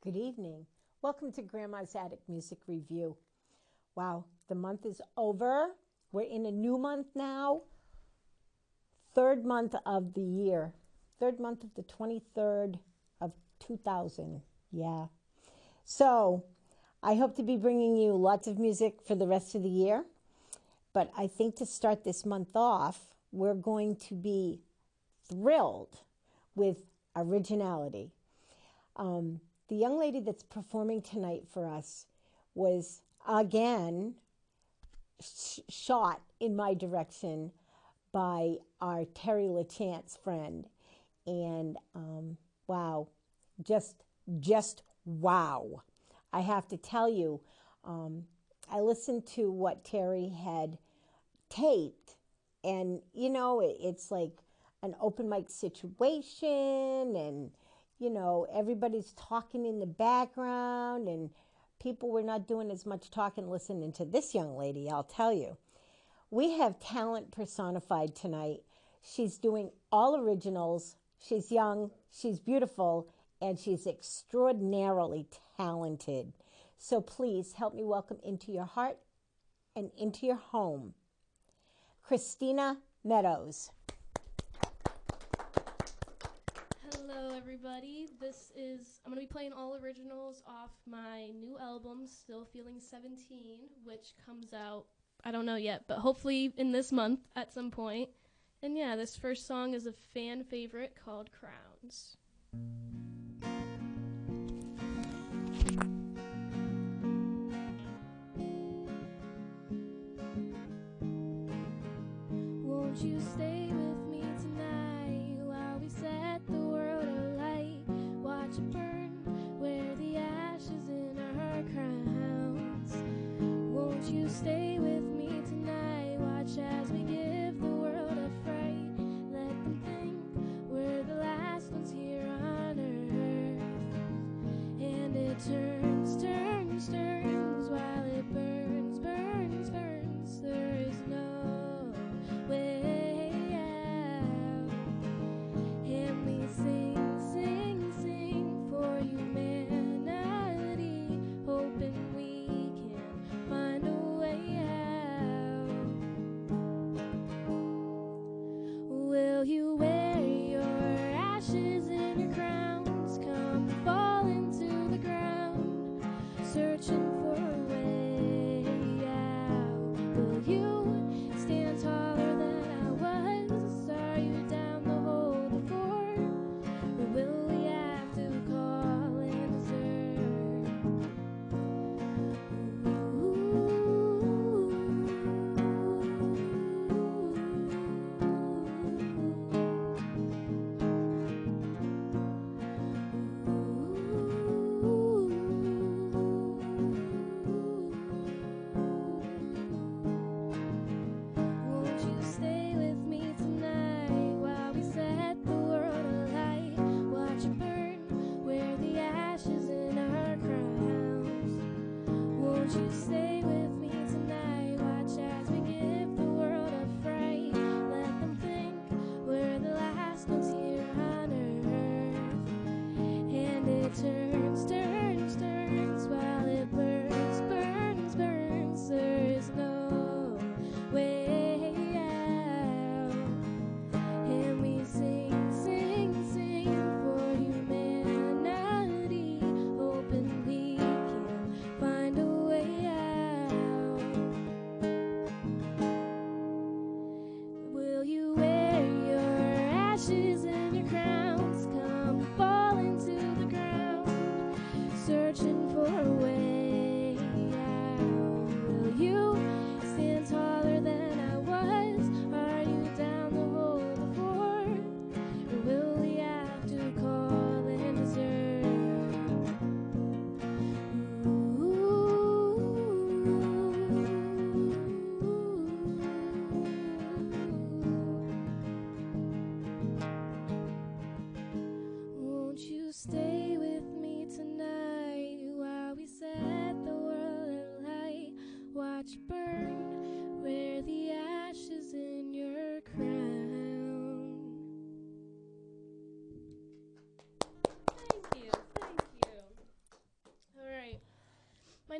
Good evening. Welcome to Grandma's Attic Music Review. Wow, the month is over. We're in a new month now. Third month of the year. Third month of the 23rd of 2000. Yeah. So, I hope to be bringing you lots of music for the rest of the year. But I think to start this month off, we're going to be thrilled with originality. The young lady that's performing tonight for us was, again, shot in my direction by our Terry LaChance friend. And wow, just wow. I have to tell you, I listened to what Terry had taped, and, you know, it's like an open mic situation, and you know, everybody's talking in the background, and people were not doing as much talking listening to this young lady, I'll tell you. We have talent personified tonight. She's doing all originals. She's young, she's beautiful, and she's extraordinarily talented. So please help me welcome into your heart and into your home, Christina Meadows. Hello everybody, I'm going to be playing all originals off my new album, Still Feeling 17, which comes out, I don't know yet, but hopefully in this month at some point. And yeah, this first song is a fan favorite called Crowns. Won't you stay with me tonight while we set the world alight? Watch it burn, wear the ashes in our crowns. Won't you stay with me tonight? Watch as we give the world a fright. Let them think we're the last ones here on earth. And it turns, turns, turns while it burns, burns, burns. There is no way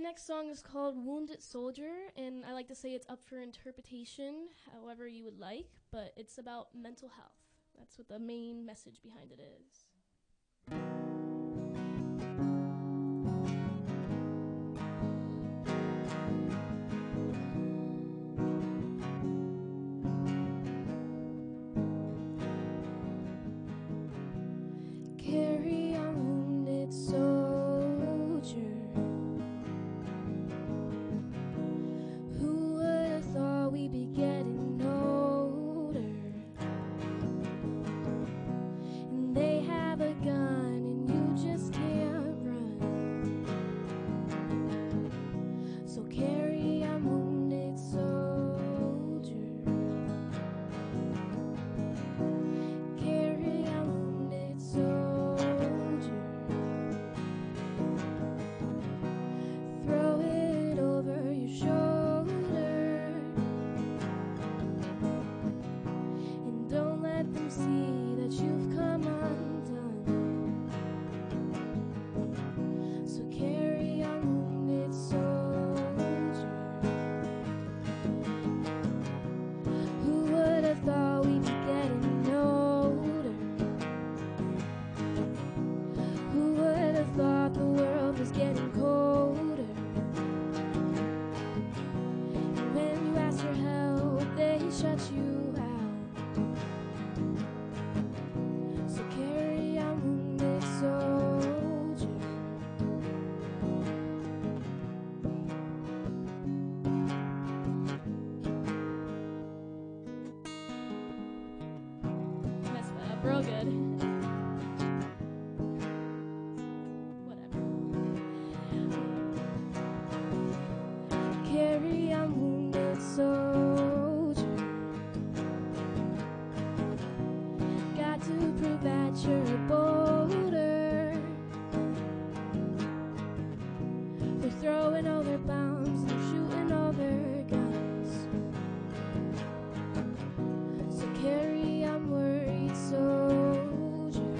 next song is called Wounded Soldier, and I like to say it's up for interpretation however you would like, but it's about mental health. That's what the main message behind it is. Carry on, wounded soldier. Who would have thought we'd be getting older? And they have a gun and you just can't run. So carry on, wounded soldier. Carry on, wounded soldier. Throw it over your shoulder, and don't let them see that you've come undone. So carry on, wounded soldier. Who would have thought we'd be getting older? Who would have thought the world was getting colder? And when you ask for help, they shut you out. So carry on, wounded soldier. Messed that up real good. Whatever. Carry on, wounded soldier. Got to prove that you're bolder. They're throwing all their bombs, they're shooting all their guns. So carry on, worried soldier.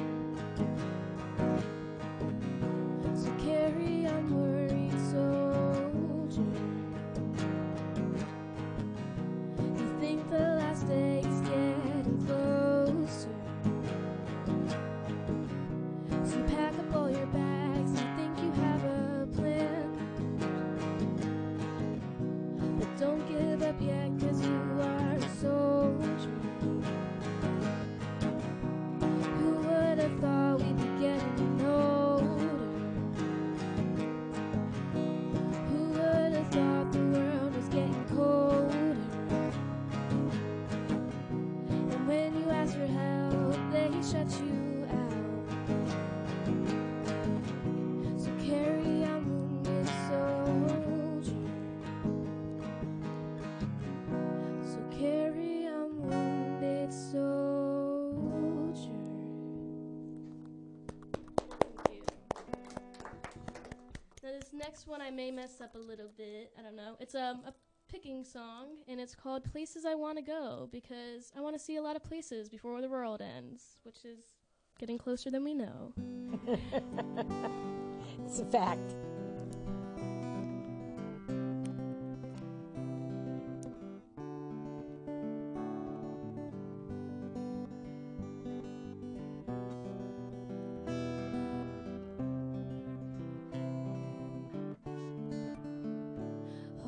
So carry on, worried soldier. You think the last day is getting closer, so you pack up all your bags and you think you have a plan. But don't give up yet, 'cause you are a soldier. Who would have thought we'd be getting older? Who would have thought the world was getting colder? And when you ask for help, they shut you out. So carry on, wounded soldier. So carry on, wounded soldier. Thank you. Now this next one I may mess up a little bit. I don't know. It's a picking song, and it's called Places I Want to Go, because I want to see a lot of places before the world ends, which is getting closer than we know. It's a fact.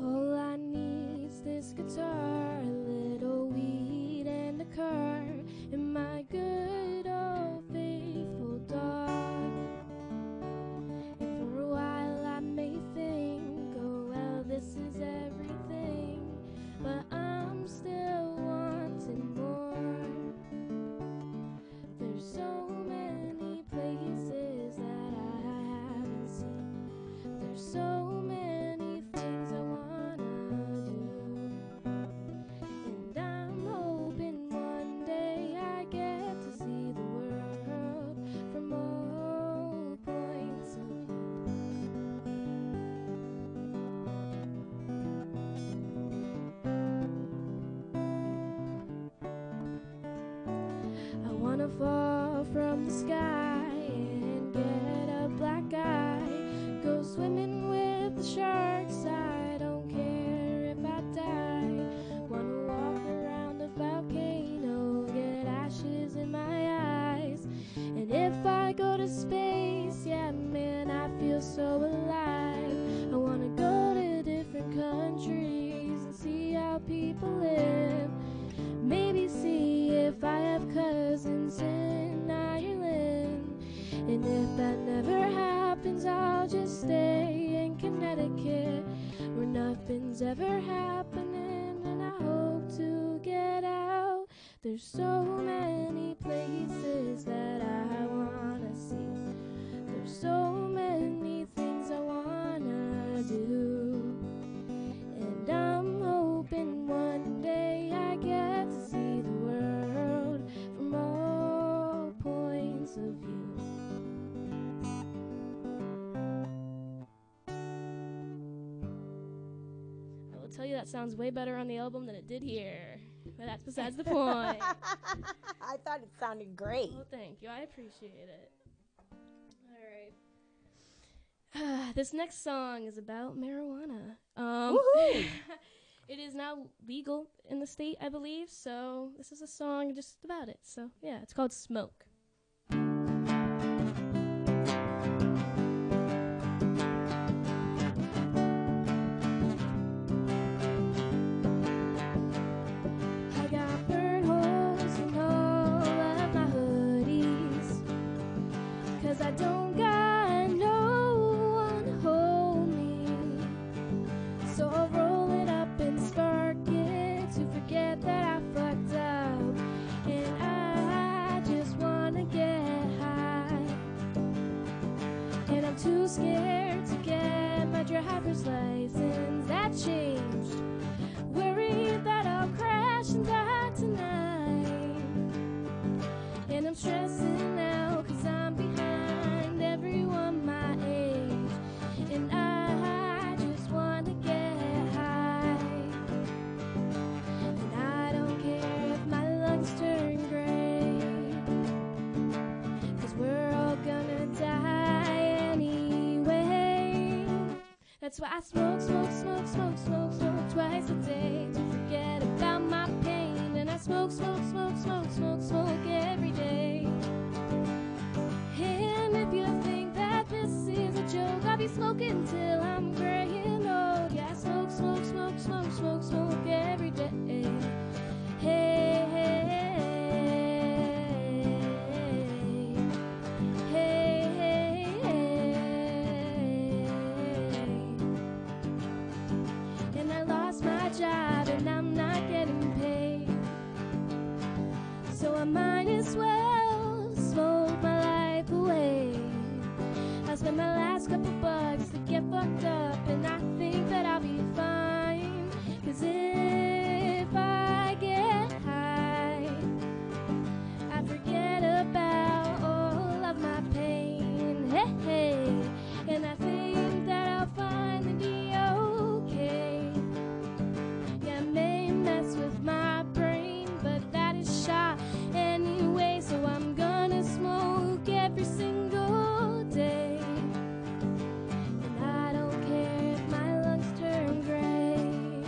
All I need's this guitar, a little weed, and a car, and my good old faithful dog. And for a while I may think, oh well, this is everything, but I'm still wanting more. There's so many places that I haven't seen. There's so many things I wanna do, and I'm hoping one day I get to see the world from all points of view. I wanna fall from the sky and get a black eye, go swimming with the sharks. outer space. Yeah, man, I feel so alive. I wanna go to different countries and see how people live. Maybe see if I have cousins in Ireland. And if that never happens, I'll just stay in Connecticut, where nothing's ever happening, and I hope to get out. There's so many places that I wanna see. There's so many things I wanna do. And I'm hoping one day I get to see the world from all points of view. I will tell you that sounds way better on the album than it did here. But that's besides the point. I thought it sounded great. Oh, thank you. I appreciate it. All right. This next song is about marijuana. Woohoo! It is now legal in the state, I believe, so this is a song just about it. So, yeah, it's called Smoke. I don't got no one to hold me, so I'll roll it up and spark it to forget that I fucked up, and I just wanna get high, and I'm too scared to get my driver's license. That changed, worried that I'll crash and die tonight, and I'm stressing now 'cause I'm behind everyone my age, and I just wanna get high, and I don't care if my lungs turn gray, 'cause we're all gonna die anyway. That's why I smoke, smoke, smoke, smoke, smoke, smoke twice a day to forget about my pain, and I smoke, smoke, smoke, smoke, smoke, smoke every day. And if you think that this is a joke, I'll be smoking till I'm gray and old. Yeah, I smoke, smoke, smoke, smoke, smoke, smoke every day. Hey, hey, hey, hey, hey. And I lost my job and I'm not getting paid, so I might as well smoke my life away. I spent my last couple bucks to get fucked up, and I think that I'll be fine, 'cause if I get high, I forget about all of my pain. Hey, hey. And I think that I'll finally be okay. Yeah, I may mess with my brain, but that is shot anyway, so I'm gonna smoke every single day. And I don't care if my lungs turn gray,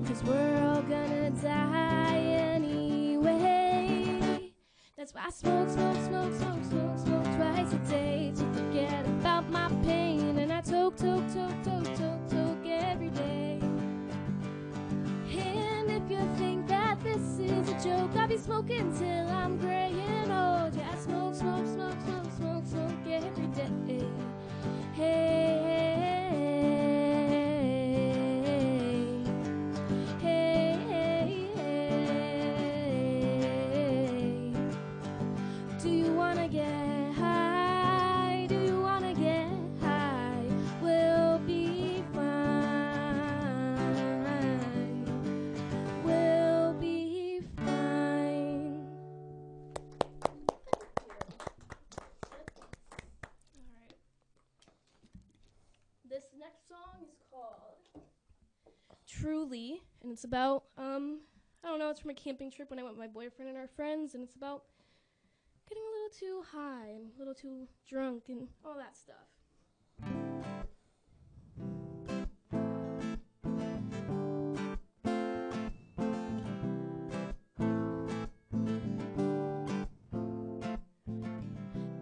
'cause we're all gonna die anyway. That's why I smoke, smoke, smoke, smoke, smoke, smoke twice a day to forget about my pain, and I toke, toke, toke, toke, toke, toke every day. And if you think that this is a joke, I'll be smoking till I'm gray and old. Yeah, I smoke, smoke, smoke, smoke, smoke, smoke every day. Hey, hey, hey, hey. Do you wanna get high? Do you wanna get high? We'll be fine. We'll be fine. Alright. This next song is called Truly, and it's about, I don't know, it's from a camping trip when I went with my boyfriend and our friends, and it's about getting a little too high and a little too drunk and all that stuff.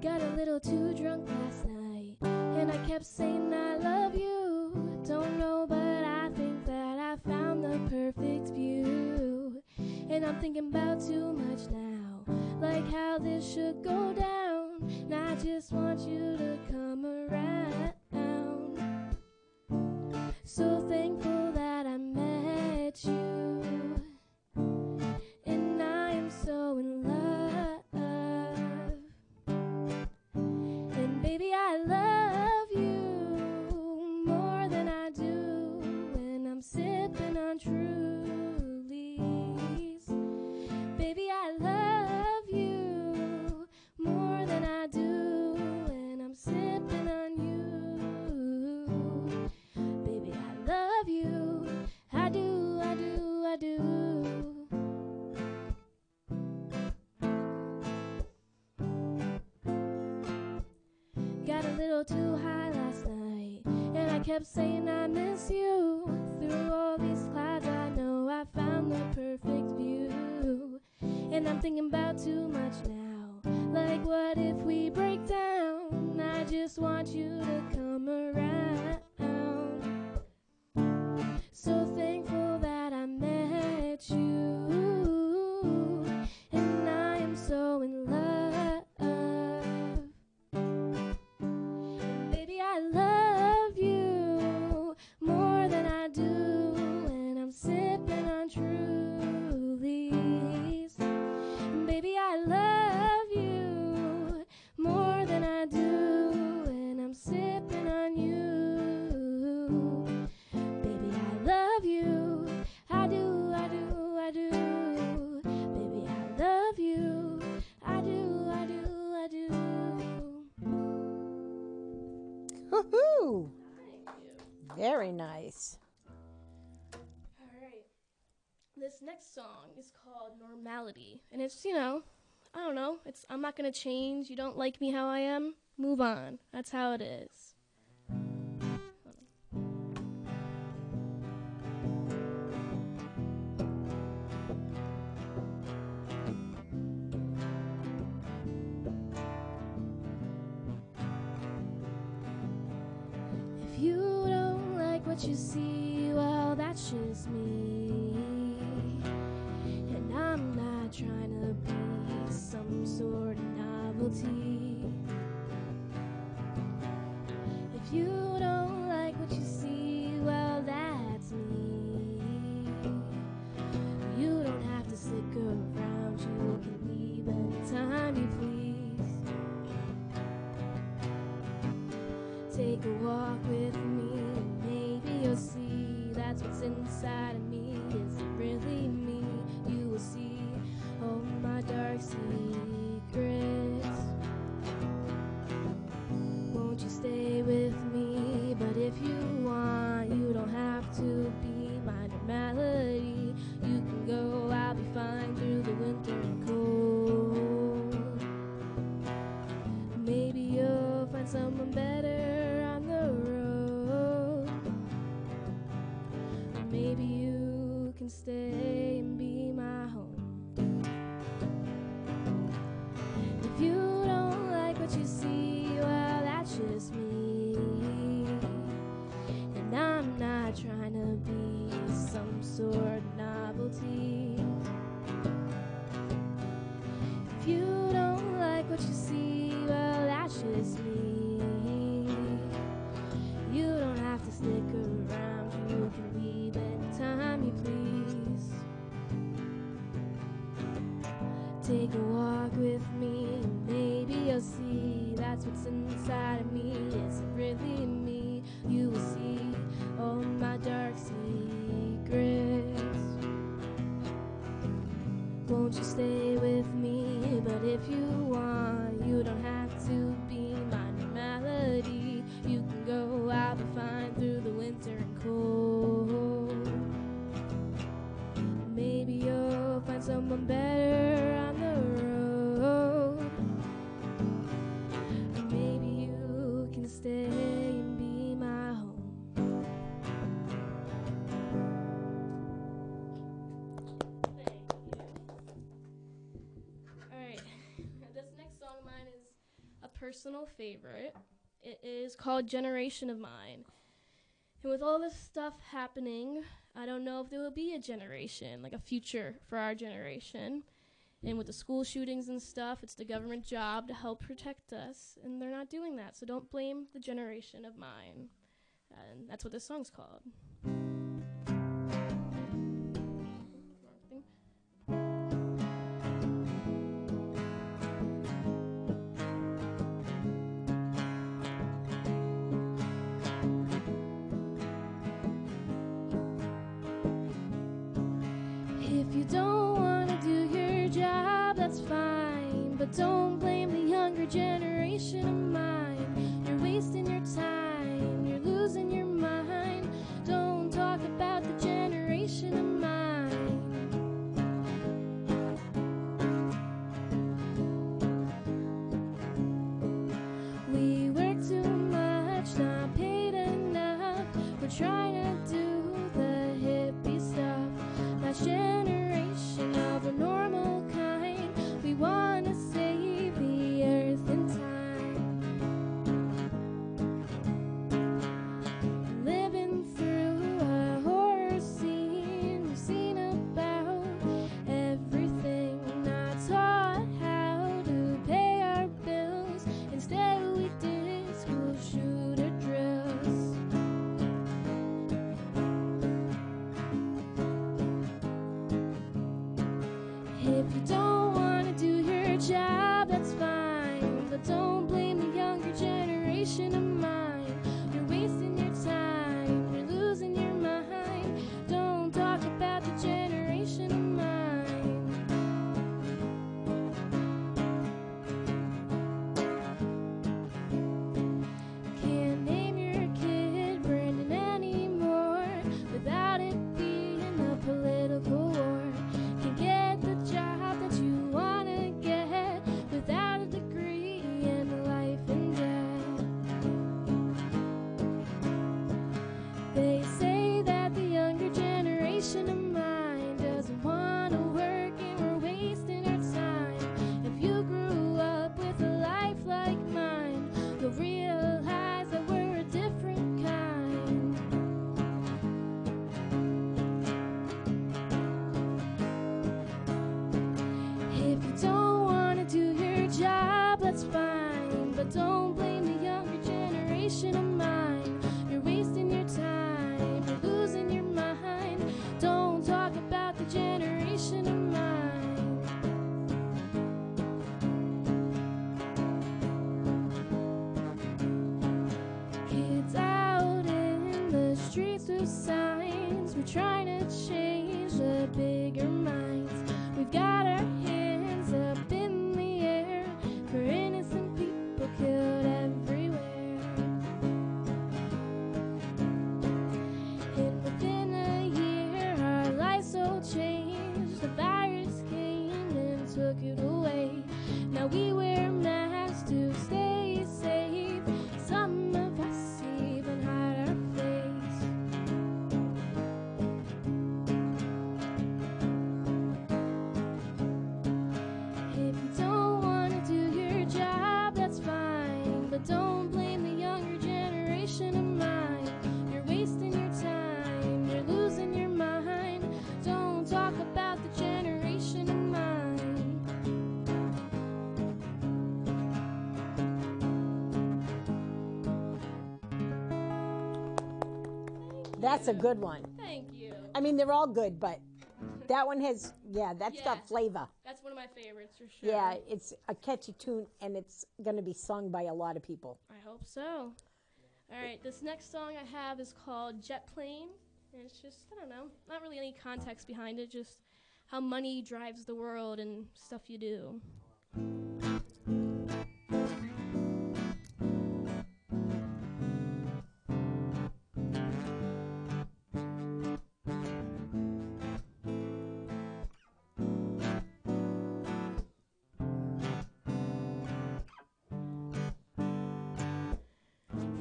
Got a little too drunk last night, and I kept saying I love you. Don't know, but I think that I found the perfect view. And I'm thinking about too much now, like how this should go down. And I just want you to come around. So thankful that I met you, and I am so in love. And baby, I love you more than I do when I'm sipping on Trulies. Baby, I love you more than I do when I'm sipping on you. Baby, I love you. I do, I do, I do. Got a little too high last night, and I kept saying I miss you. Through all these clouds, I know I found the perfect view. And I'm thinking about too much now, like what if we break down? I just want you to come around. So thankful that I met you, and I am so in love. Baby, I love you more than I do when I'm sipping on Trulies. Baby, I love you more than I do when I'm sipping on you. Baby, I love you. I do, I do, I do. Baby, I love you. I do, I do, I do. Woohoo! Thank you. Very nice. All right. This next song is called Normality. And it's, I don't know. I'm not going to change. You don't like me how I am? Move on. That's how it is. If you don't like what you see, well, that's just me. And I'm not trying to be some sort of novelty. If you don't like what you see, well, that's me. You don't have to stick around, you can leave anytime you please. Take a walk with me, and maybe you'll see that's what's inside of me isn't really me. You will see all my dark secrets. Won't you stay with me? But if you want, you don't have to be my normality. You can go, I'll be fine through the winter and cold. Maybe you'll find someone better on the road. Or maybe you can stay and be my home. If you don't like what you see, well, that's just me. And I'm not trying to be some sort of novelty. If you don't like what you see, well, that's just me. You don't have to stick around, you can leave anytime you please. Take a walk with me, and maybe you'll see that's what's inside of me isn't really me. You will see all my dark secrets. Won't you stay with me? But if you want, you don't have to be my normality. You can go, I'll be fine through the winter and cold. Maybe you'll find someone better on the road. Or maybe you can stay and be my home. Thank you. Alright, this next song of mine is a personal favorite. It is called Generation of Mine. And with all this stuff happening, I don't know if there will be a generation, like a future for our generation. And with the school shootings and stuff, it's the government job to help protect us, and they're not doing that. So don't blame the generation of mine. And that's what this song's called. If you don't want to do your job, that's fine. But don't blame the younger generation of mine. You're wasting your time, you're losing your mind. Don't talk about the generation of mine. We work too much, not paid enough. We're trying to do the hippie stuff. That's generation of a normal kind. We want to save the earth in time. Living through a horror scene, we've seen about everything. Not taught how to pay our bills. Instead we did school shooter drills. If you don't want to do your job, that's fine. But don't blame the younger generation of mine. You're wasting your time, you're losing your mind. Don't talk about the generation of mine. Can't name your kid Brandon anymore without it being a political war. Can't get the job that you want to get without a degree in life and death. They say that the younger generation of mine doesn't want to work and we're wasting our time. If you grew up with a life like mine, you'll realize that we're a different kind. If you don't want to do your job, that's fine. But don't blame the younger generation of mine. You're wasting your time, you're losing your mind. Don't talk about the generation of mine. Kids out in the streets with signs. We're trying to change the bigger minds. We've got our hands up in the air for innocent people killed everywhere. And within a year, our lives so changed. The virus came and took it away. Now we wear masks to stay safe. Some of us even hide our face. If you don't want to do your job, that's fine. But don't blame the younger generation of mine. You're wasting your time, you're losing your mind. Don't talk about the generation of mine. That's a good one. Thank you. I mean, they're all good, but that one has, that's Yeah. got flavor. That's one of my favorites for sure. Yeah, it's a catchy tune, and it's going to be sung by a lot of people. I hope so. All right, this next song I have is called Jet Plane. And it's just, I don't know, not really any context behind it, just how money drives the world and stuff you do.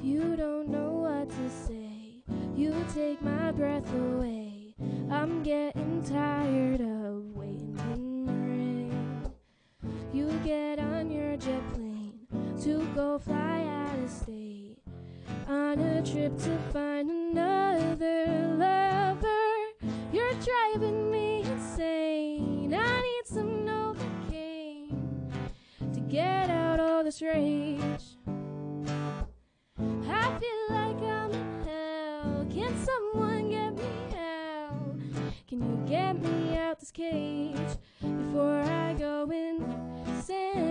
You don't know what to say, you take my breath away. I'm getting tired of waiting in the rain. You get on your jet plane to go fly out of state on a trip to find another lover. You're driving me insane. I need some Novocaine to get out all this rage. I feel like I'm in hell. Can someone get me out? Can you get me out this cage before I go insane?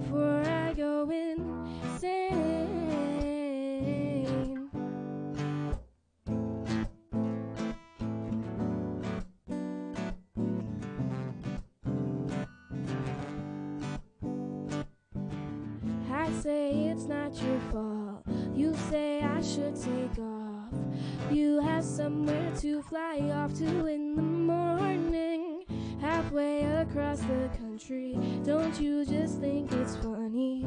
Before I go insane. I say it's not your fault. You say I should take off. You have somewhere to fly off to in the morning, halfway across the country. Don't you just think it's funny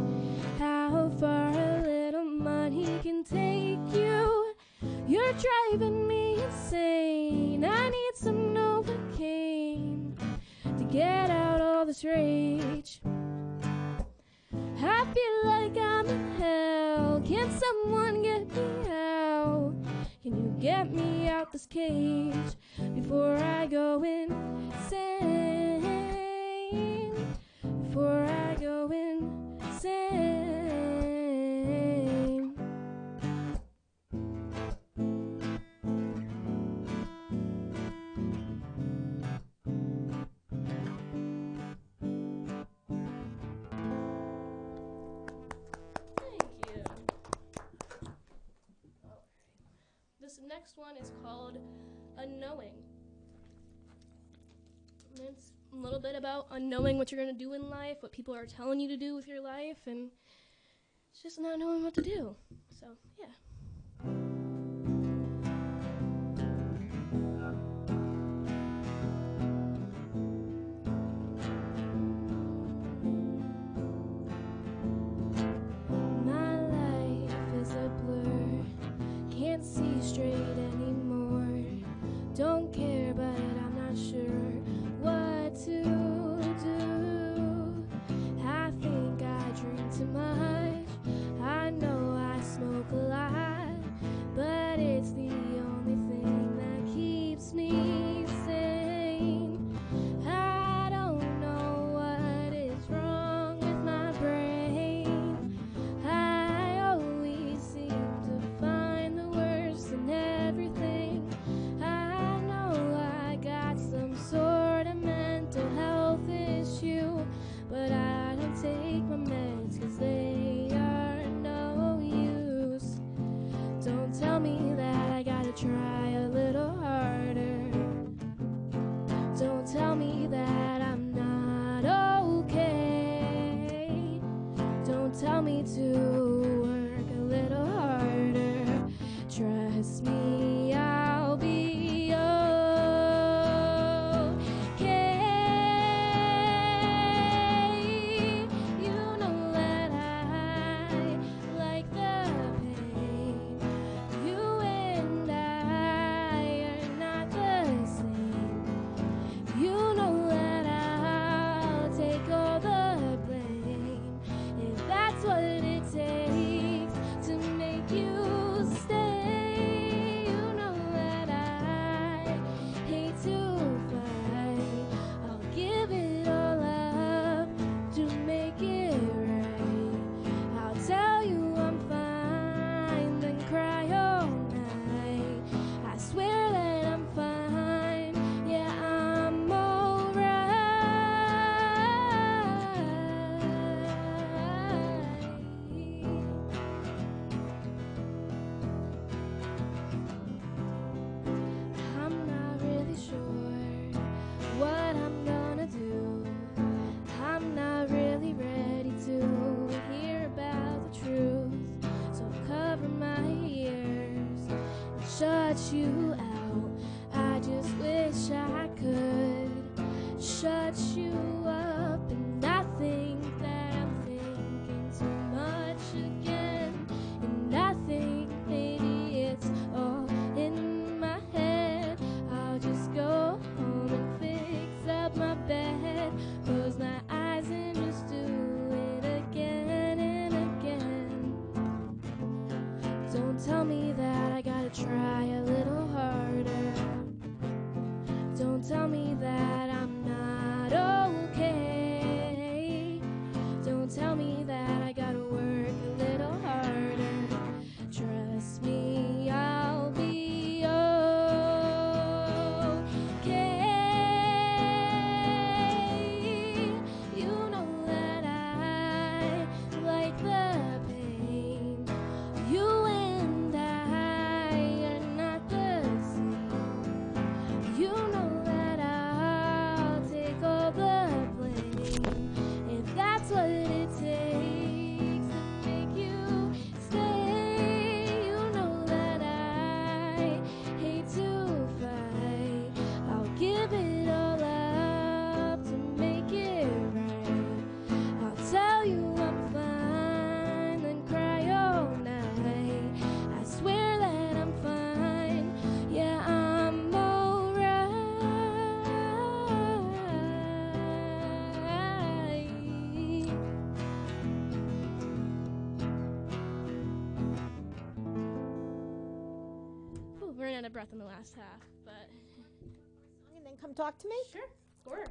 how far a little money can take you? You're driving me insane. I need some Novocaine to get out all this rage. I feel like I'm in hell. Can someone get me out? Can you get me out this cage before I go insane? Before I go insane. This next one is called Unknowing. And it's a little bit about unknowing what you're going to do in life, what people are telling you to do with your life, and it's just not knowing what to do. So, yeah. My life is a blur. Can't see straight anymore. Don't care, but I'm not sure what to do. I think I drink too much. I know I smoke a lot, but it's the only thing that keeps me sane. I don't know what is wrong with my brain. I always seem to find the worst in everything. I know I got some sort of mental health issue, but I don't take my meds 'cause they are no use. Don't tell me that I gotta try a little harder. Don't tell me that I'm not okay. Don't tell me to work a little harder. Trust me, I'll be okay. You know that I like the pain. You and I are not the same. You know that I'll take all the blame if that's what it takes to make you stay. You know that I hate to fight. I'll give it all up to make it right. I'll tell you I'm fine, then cry all night. I swear that I'm fine, yeah, I'm I'm not really sure what I'm gonna do. I'm not really ready to hear about the truth. So cover my ears and shut you out. I just wish I could shut you up, and I think that I'm thinking too much again. And I think maybe it's all in my head. I'll just go home and fix up my bed, close my eyes and just do of breath in the last half, but... And then come talk to me? Sure, of course.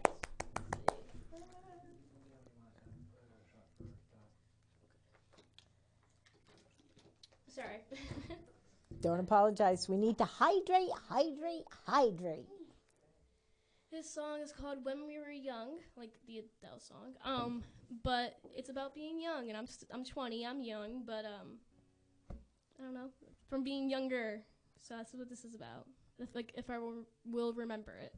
Sorry. Don't apologize. We need to hydrate, hydrate, hydrate. This song is called When We Were Young, like the Adele song. But it's about being young, and I'm 20, I'm young, but I don't know, from being younger. So that's what this is about. If I will remember it.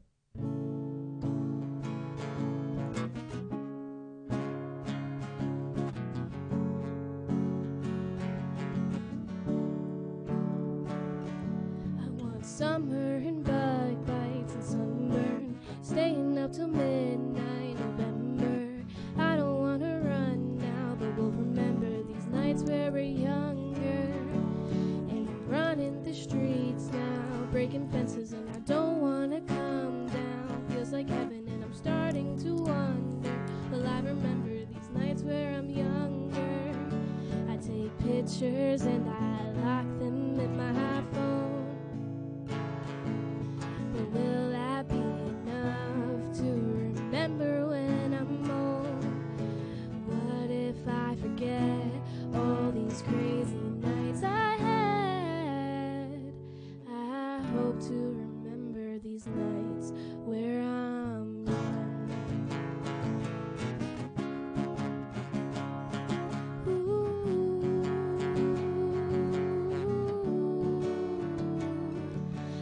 I want summer and bug bites and sunburn, staying up till midnight November. I don't want to run now, but we'll remember these nights where we're younger. And I'm running the streets now, breaking fences, and I don't want to come down. Feels like heaven, and I'm starting to wonder, will I remember these nights where I'm younger? I take pictures and I lock them in my phone. But will that be enough to remember when I'm old? What if I forget all these crazy nights I had? I hope to remember these nights where I'm young.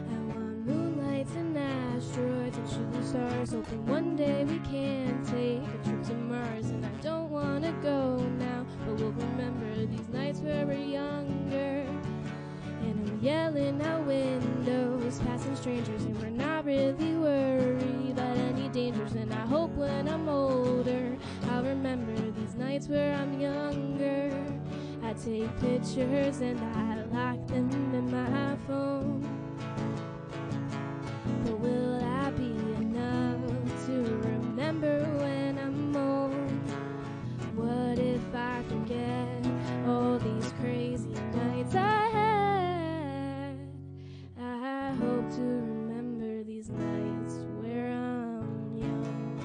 I want moonlights and asteroids and shooting stars, hoping one day we can take a trip to Mars. And I don't want to go now, but we'll remember these nights where we're younger. And I'm yelling out windows, passing strangers, and we're not really worried about any dangers. And I hope when I'm older, I'll remember these nights where I'm younger. I take pictures and I lock them in my phone. But will that be enough to remember when I'm old? What if I forget all these crazy nights I had? I hope to remember these nights where I'm young.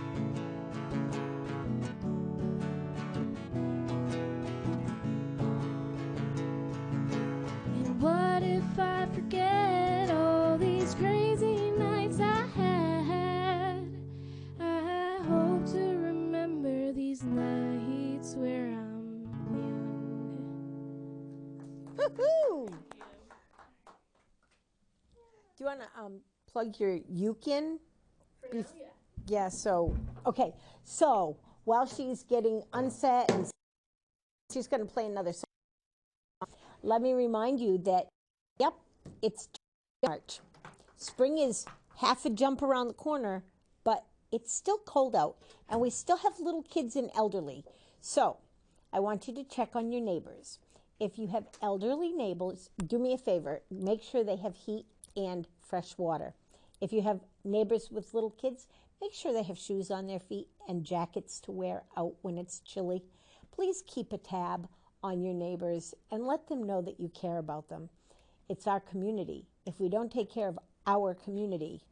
And what if I forget all these crazy nights I had? I hope to remember these nights where I'm young. Woohoo! Do you want to plug your uke in? For now, yeah. Yeah, so, okay. So, while she's getting unset and she's going to play another song, let me remind you that, yep, it's March. Spring is half a jump around the corner, but it's still cold out, and we still have little kids and elderly. So, I want you to check on your neighbors. If you have elderly neighbors, do me a favor, make sure they have heat and fresh water. If you have neighbors with little kids, make sure they have shoes on their feet and jackets to wear out when it's chilly. Please keep a tab on your neighbors and let them know that you care about them. It's our community. If we don't take care of our community,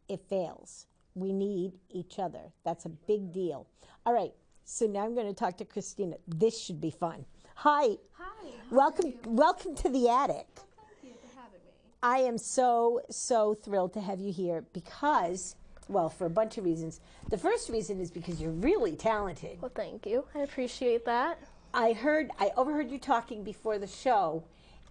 it fails. We need each other. That's a big deal. All right, so now I'm going to talk to Christina. This should be fun. Hi. Hi. Welcome to the attic. Thank you for having me. I am so thrilled to have you here because, well, for a bunch of reasons. The first reason is because you're really talented. Well, thank you. I appreciate that. I overheard you talking before the show,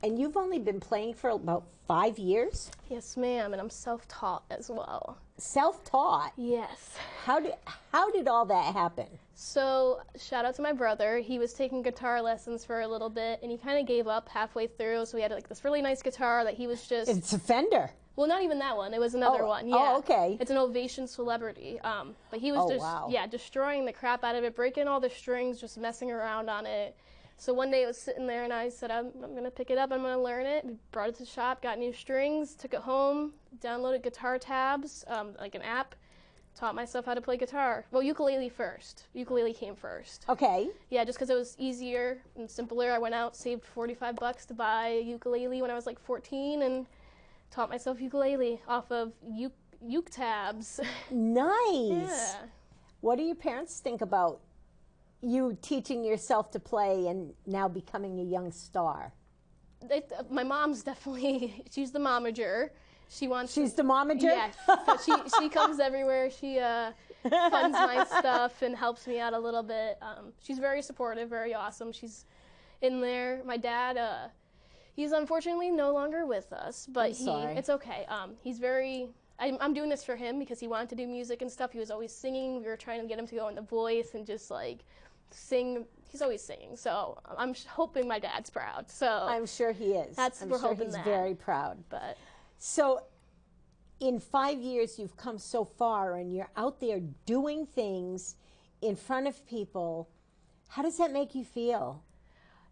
and you've only been playing for about 5 years? Yes, ma'am, and I'm self-taught as well. Self-taught? Yes. How did all that happen? So, shout out to my brother. He was taking guitar lessons for a little bit, and he kind of gave up halfway through, so he had like this really nice guitar that he was just... It's a Fender. Well, not even that one. It was another one. Yeah. Oh, okay. It's an Ovation Celebrity. But he was destroying the crap out of it, breaking all the strings, just messing around on it. So one day it was sitting there, and I said, I'm going to pick it up. I'm going to learn it. We brought it to the shop, got new strings, took it home, downloaded guitar tabs, like an app, taught myself how to play guitar. Well, ukulele first. Ukulele came first. Okay. Yeah, just because it was easier and simpler. I went out, saved $45 to buy a ukulele when I was like 14, and Taught myself ukulele off of uke tabs. Nice. Yeah. What do your parents think about you teaching yourself to play and now becoming a young star? My mom's definitely, she's the momager. She's the momager? Yes. So she comes everywhere. She funds my stuff and helps me out a little bit. She's very supportive, very awesome. She's in there. My dad, he's unfortunately no longer with us, but it's okay. He's very, I'm doing this for him because he wanted to do music and stuff. He was always singing. We were trying to get him to go into voice and just like sing. He's always singing. So I'm hoping my dad's proud. So I'm sure he is. We're hoping he's that. very proud. But so in 5 years, you've come so far and you're out there doing things in front of people. How does that make you feel?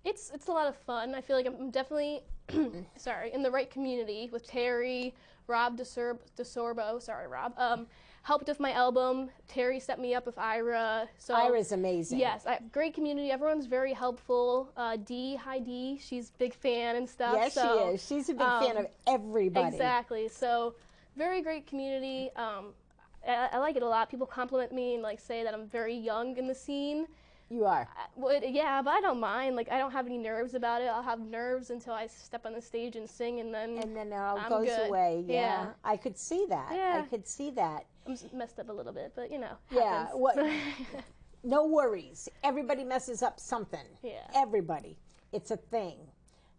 It's a lot of fun. I feel like I'm definitely in the right community with Terry, Rob DeSorbo. Sorry, Rob. Helped with my album. Terry set me up with Ira. So Ira's amazing. Yes, great community. Everyone's very helpful. Dee, hi Dee. She's a big fan and stuff. Yes, she is. She's a big fan of everybody. Exactly. So very great community. I like it a lot. People compliment me and like say that I'm very young in the scene. You are. Yeah, but I don't mind. Like, I don't have any nerves about it. I'll have nerves until I step on the stage and sing, and then it all I'm goes good. away. Yeah. I could see that. Yeah. I could see that. I'm messed up a little bit, but, happens. Yeah. No worries. Everybody messes up something. Yeah. Everybody. It's a thing.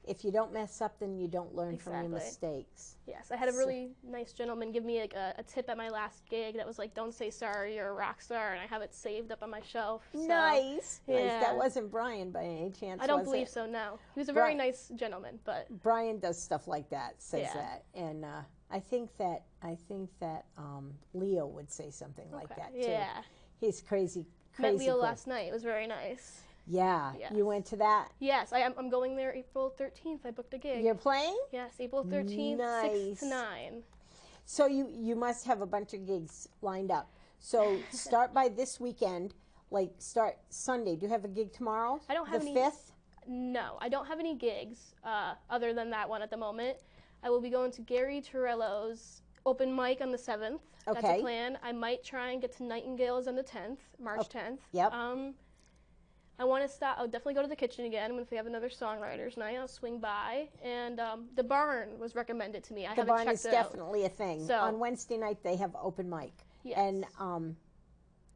If you don't mess up, then you don't learn from your mistakes. Yes, I had a really nice gentleman give me like a tip at my last gig that was like, don't say sorry, you're a rock star, and I have it saved up on my shelf. So, nice. Yeah. Nice. That wasn't Brian by any chance, I don't believe so, no. He was a very nice gentleman, but... Brian does stuff like that, says that. And I think that Leo would say something like that, too. Yeah. He's crazy Met Leo cool. last night. It was very nice. Yeah. Yes. You went to that? Yes, I'm going there April 13th. I booked a gig. You're playing? Yes, April 13th, nice. 6 to 9. So you must have a bunch of gigs lined up. So start by this weekend, like start Sunday. Do you have a gig tomorrow? I don't have the any. 5th? No, I don't have any gigs other than that one at the moment. I will be going to Gary Torello's open mic on the 7th. Okay. That's a plan. I might try and get to Nightingale's on the 10th, March 10th. Yep. I want to stop. I'll definitely go to the kitchen again. If we have another songwriters night, I'll swing by. And the barn was recommended to me. I haven't checked it out. The barn is definitely a thing. So, on Wednesday night, they have open mic. Yes. And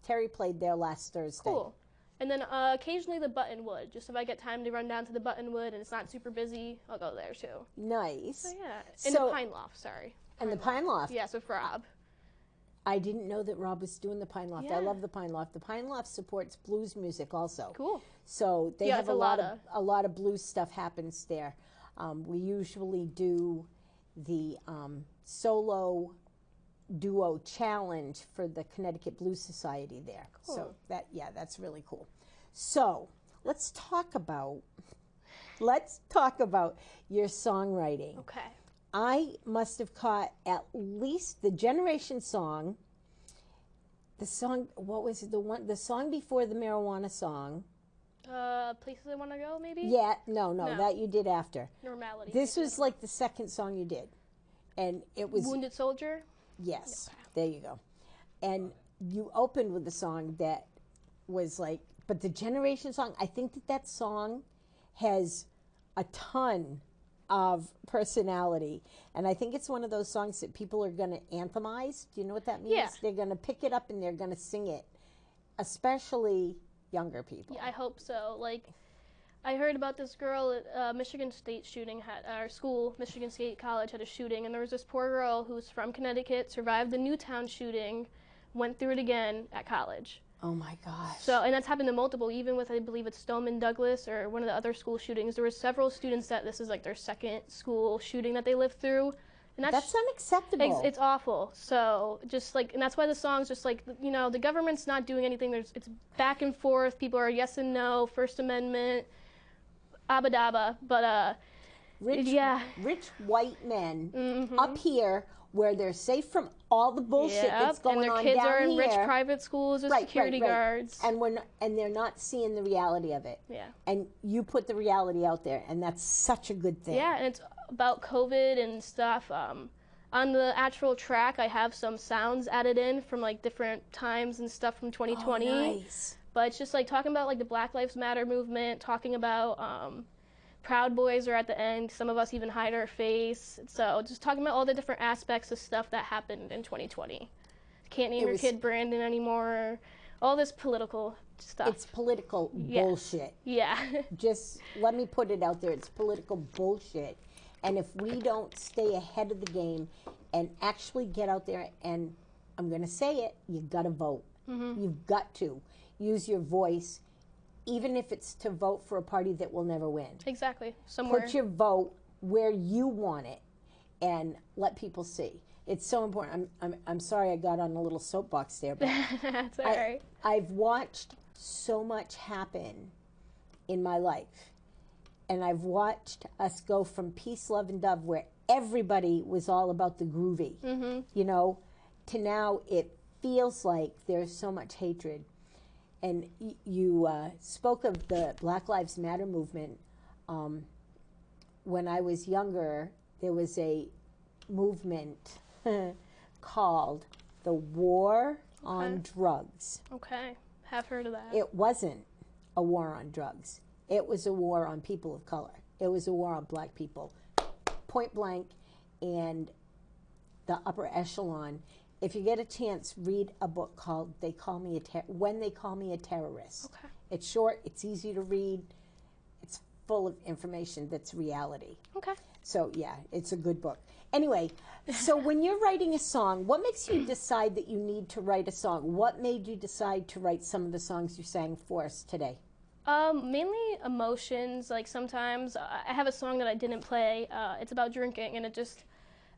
Terry played there last Thursday. Cool. And then occasionally the Buttonwood. Just if I get time to run down to the Buttonwood and it's not super busy, I'll go there too. Nice. So yeah. And the Pine Loft, sorry. And the Pine Loft. Yes, with Rob. I didn't know that Rob was doing the Pine Loft. Yeah. I love the Pine Loft. The Pine Loft supports blues music also. Cool. So they have a lot of blues stuff happens there. We usually do the solo duo challenge for the Connecticut Blues Society there. Cool. So that's really cool. So let's talk about your songwriting. Okay. I must have caught at least the Generation song. The song, what was it? The song before the marijuana song. Places I Want to Go, maybe? Yeah, no, that you did after. Normality. This was like the second song you did. And it was... Wounded Soldier? Yes, there you go. And you opened with a song that was like, but the Generation song, I think that song has a ton of personality. And I think it's one of those songs that people are going to anthemize. Do you know what that means? Yeah. They're going to pick it up and they're going to sing it, especially younger people. Yeah, I hope so. Like, I heard about this girl at Michigan State shooting. Our school, Michigan State College, had a shooting, and there was this poor girl who's from Connecticut, survived the Newtown shooting, went through it again at college. Oh my gosh. So, and that's happened to multiple, even with, I believe it's Stoneman Douglas or one of the other school shootings. There were several students that this is like their second school shooting that they lived through. And that's unacceptable. It's awful. So just like, and that's why the song's just like, you know, the government's not doing anything. It's back and forth. People are yes and no, First Amendment, abadaba. But rich white men up here where they're safe from all the bullshit that's going on down here. And their kids are in rich private schools with security guards. And they're not seeing the reality of it. Yeah. And you put the reality out there, and that's such a good thing. Yeah, and it's about COVID and stuff. On the actual track, I have some sounds added in from like different times and stuff from 2020. Oh, nice. But it's just like talking about like the Black Lives Matter movement, talking about Proud Boys are at the end. Some of us even hide our face. So just talking about all the different aspects of stuff that happened in 2020. Can't name your kid Brandon anymore. All this political stuff. It's political bullshit. Yeah. Just let me put it out there. It's political bullshit. And if we don't stay ahead of the game and actually get out there, and I'm going to say it, you've got to vote. Mm-hmm. You've got to use your voice, even if it's to vote for a party that will never win. Exactly. Somewhere. Put your vote where you want it and let people see. It's so important. I'm sorry I got on a little soapbox there, but that's all right. I've watched so much happen in my life. And I've watched us go from peace, love, and dove, where everybody was all about the groovy, you know, to now it feels like there's so much hatred. And you spoke of the Black Lives Matter movement. When I was younger, there was a movement called the War on Drugs. Okay, have heard of that. It wasn't a war on drugs. It was a war on people of color. It was a war on black people, point blank, and the upper echelon. If you get a chance, read a book called When They Call Me a Terrorist. Okay. It's short, it's easy to read, it's full of information that's reality. Okay. So yeah, it's a good book. Anyway, so when you're writing a song, what makes you decide that you need to write a song? What made you decide to write some of the songs you sang for us today? Mainly emotions. Like sometimes I have a song that I didn't play. It's about drinking, and it just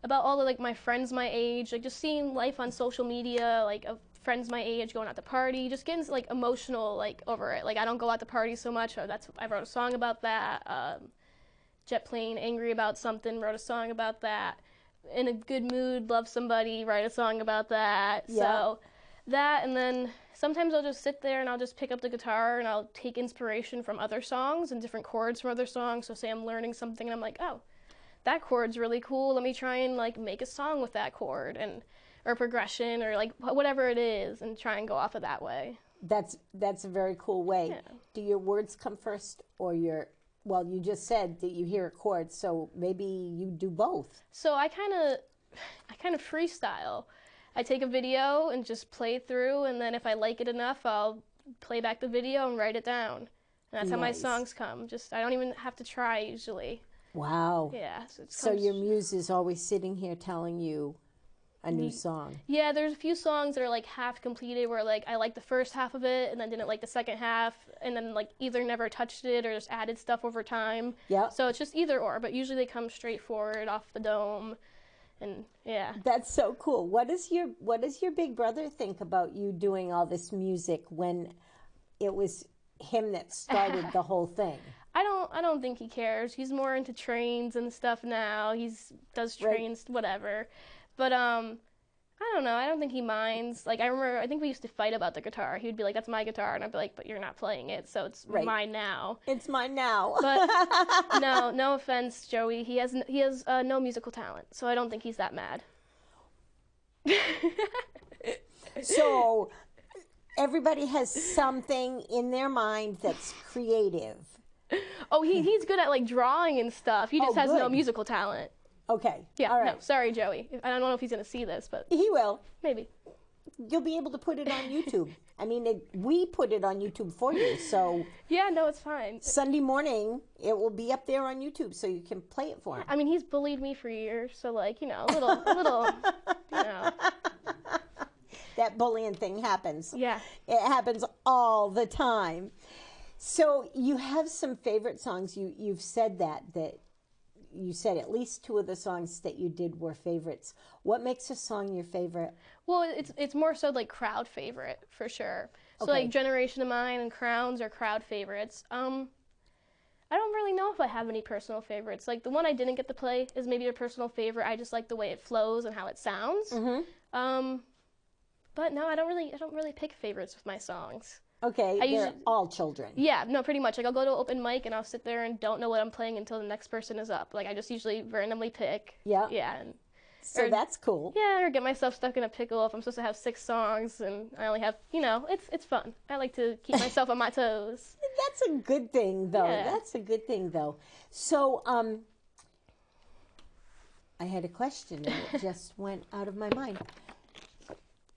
about all the like my friends my age, like just seeing life on social media, like of friends my age going out to party, just getting like emotional like over it. Like I don't go out to party so much. So I wrote a song about that. Jet plane, angry about something, wrote a song about that. In a good mood, love somebody, write a song about that. Yeah. So that, and then sometimes I'll just sit there and I'll just pick up the guitar and I'll take inspiration from other songs and different chords from other songs. So say I'm learning something and I'm like, oh, that chord's really cool. Let me try and like make a song with that chord and or progression or like whatever it is and try and go off of that way. That's a very cool way. Yeah. Do your words come first or your... Well, you just said that you hear a chord, so maybe you do both. So I kind of freestyle. I take a video and just play through, and then if I like it enough, I'll play back the video and write it down. And that's how my songs come. Just I don't even have to try usually. Wow. Yeah. So your muse is always sitting here telling you a new song. Yeah, there's a few songs that are like half completed where like I like the first half of it and then didn't like the second half and then like either never touched it or just added stuff over time. Yeah. So it's just either or, but usually they come straightforward off the dome. And yeah. That's so cool. What does your big brother think about you doing all this music when it was him that started the whole thing? I don't think he cares. He's more into trains and stuff now. Does trains, whatever. But I don't know. I don't think he minds. Like I think we used to fight about the guitar. He would be like, "That's my guitar," and I'd be like, "But you're not playing it, so it's mine now." It's mine now. But no offense, Joey. He has no musical talent, so I don't think he's that mad. So everybody has something in their mind that's creative. Oh, he's good at like drawing and stuff. He just has no musical talent. Okay. Yeah. All right. No, sorry, Joey. I don't know if he's going to see this, but he will. Maybe. You'll be able to put it on YouTube. I mean, we put it on YouTube for you, so... Yeah, no, it's fine. Sunday morning, it will be up there on YouTube, so you can play it for him. I mean, he's bullied me for years, so, like, you know, a little, you know. That bullying thing happens. Yeah. It happens all the time. So, you have some favorite songs. You've said that you said at least two of the songs that you did were favorites. What makes a song your favorite? Well, it's more so like crowd favorite for sure. So like Generation of Mine and Crowns are crowd favorites. I don't really know if I have any personal favorites. Like the one I didn't get to play is maybe a personal favorite. I just like the way it flows and how it sounds. Mm-hmm. But no, I don't really pick favorites with my songs. Okay, I they're usually, all children. yeah, no, pretty much. Like, I'll go to open mic and I'll sit there and don't know what I'm playing until the next person is up. Like, I just usually randomly pick. Yeah. Yeah. And, So or, that's cool. yeah, or get myself stuck in a pickle if I'm supposed to have 6 songs and I only have, it's fun. I like to keep myself on my toes. That's a good thing, though. Yeah. That's a good thing, though. So, I had a question and it just went out of my mind.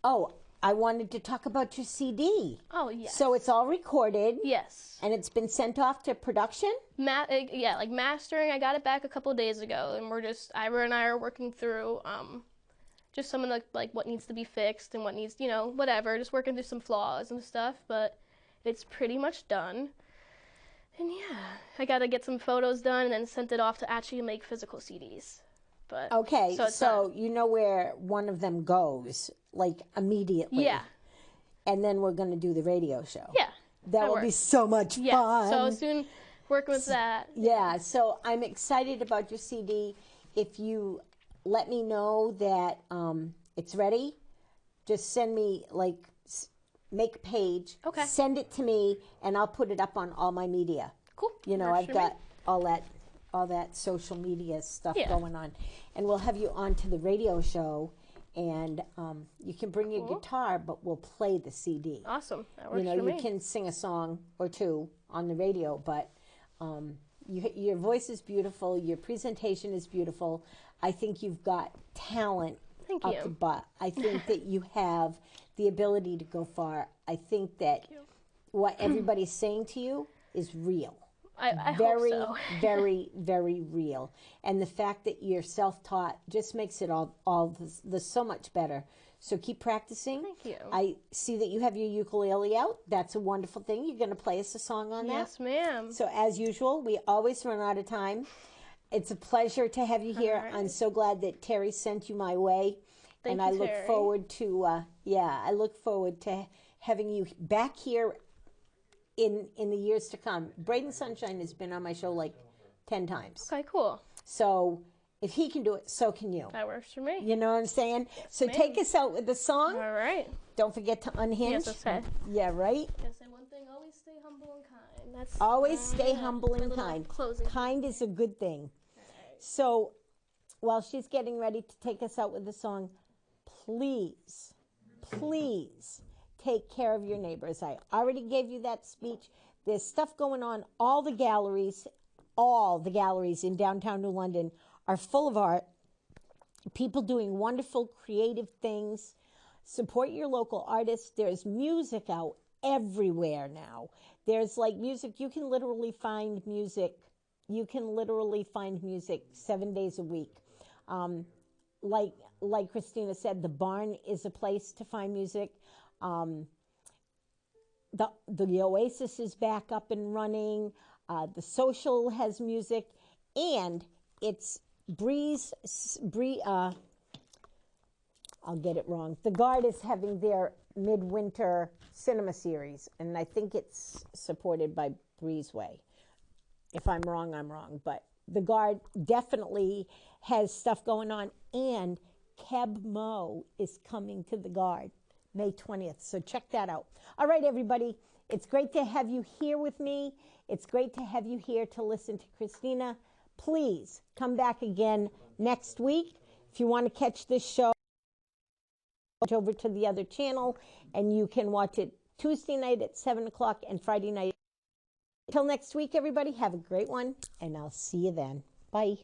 Oh, I wanted to talk about your CD. Oh, yes. So it's all recorded. Yes. And it's been sent off to production? Yeah, like mastering, I got it back a couple of days ago, and Ira and I are working through just some of the, like, what needs to be fixed and what needs, whatever, just working through some flaws and stuff, but it's pretty much done. And yeah, I got to get some photos done and then sent it off to actually make physical CDs. But Okay, so done. you know where one of them goes, like immediately. Yeah. And then we're going to do the radio show. Yeah. That will be so much fun. So soon working with that. Yeah, so I'm excited about your CD. If you let me know that it's ready, just send me, like, make a page. Okay. Send it to me, and I'll put it up on all my media. Cool. I've got all that social media stuff going on. And we'll have you on to the radio show, and you can bring your guitar, but we'll play the CD. Awesome. That works for me. You can sing a song or two on the radio, but your voice is beautiful. Your presentation is beautiful. I think you've got talent up the butt. I think that you have the ability to go far. I think that what everybody's saying to you is real. I very, hope so. very, very real. And the fact that you're self-taught just makes it all the so much better. So keep practicing. Thank you. I see that you have your ukulele out. That's a wonderful thing. You're going to play us a song on that? Yes, ma'am. So as usual, we always run out of time. It's a pleasure to have you here. Right. I'm so glad that Terry sent you my way. Thank you, I look Terry. Forward to, I look forward to having you back here in the years to come. Braden Sunshine has been on my show like 10 times. Okay, cool. So if he can do it, so can you. That works for me. You know what I'm saying? Yes, so take us out with the song. All right. Don't forget to unhinge. Yes, okay. Yeah, right? I say one thing, always stay humble and kind. That's always stay humble and kind. Closing. Kind is a good thing. Right. So while she's getting ready to take us out with the song, please take care of your neighbors. I already gave you that speech. There's stuff going on. All the galleries in downtown New London are full of art. People doing wonderful, creative things. Support your local artists. There's music out everywhere now. There's like music. You can literally find music. 7 days a week. Like Christina said, the barn is a place to find music. The Oasis is back up and running. The Social has music, and it's I'll get it wrong. The Guard is having their midwinter cinema series, and I think it's supported by Breezeway. If I'm wrong, I'm wrong. But the Guard definitely has stuff going on, and Keb Mo is coming to the Guard May 20th. So check that out. All right, everybody. It's great to have you here with me. It's great to have you here to listen to Christina. Please come back again next week. If you want to catch this show, over to the other channel, and you can watch it Tuesday night at 7 o'clock and Friday night. Until next week, everybody, have a great one, and I'll see you then. Bye.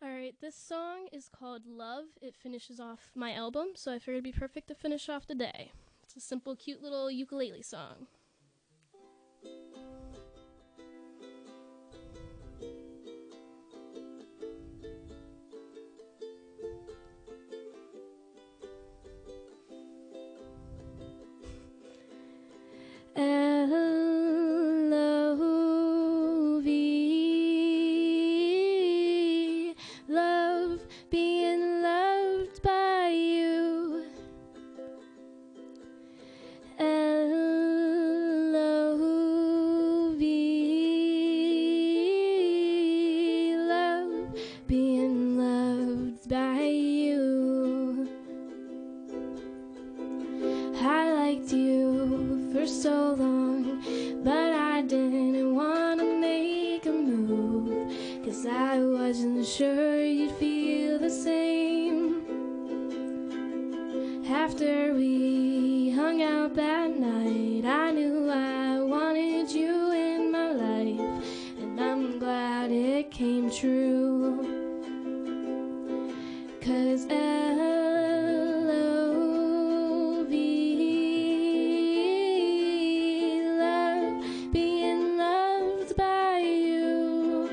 All right, this song is called Love. It finishes off my album, so I figured it'd be perfect to finish off the day. It's a simple, cute little ukulele song. L-O-V-E, love, being loved by you. L liked you for so long, but I didn't want to make a move, 'cause I wasn't sure you'd feel the same. After we hung out that night, I knew I wanted you in my life, and I'm glad it came true. 'Cause L-O-V-E, love, being loved by you.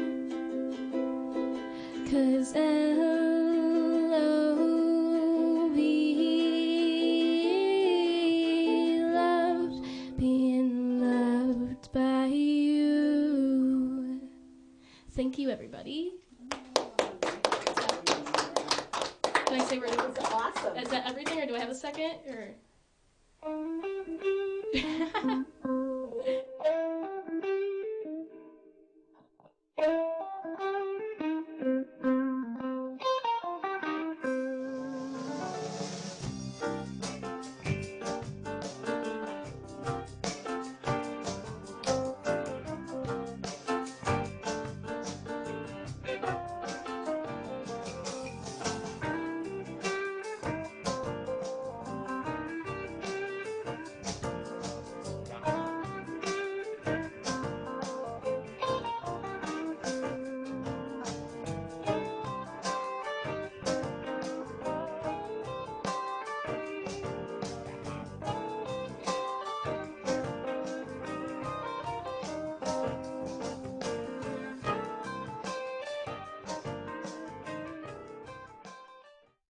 'Cause L-O-V-E, loved, being loved by you. Thank you, everybody. Can I say That was awesome. is that everything, or do I have a second? Or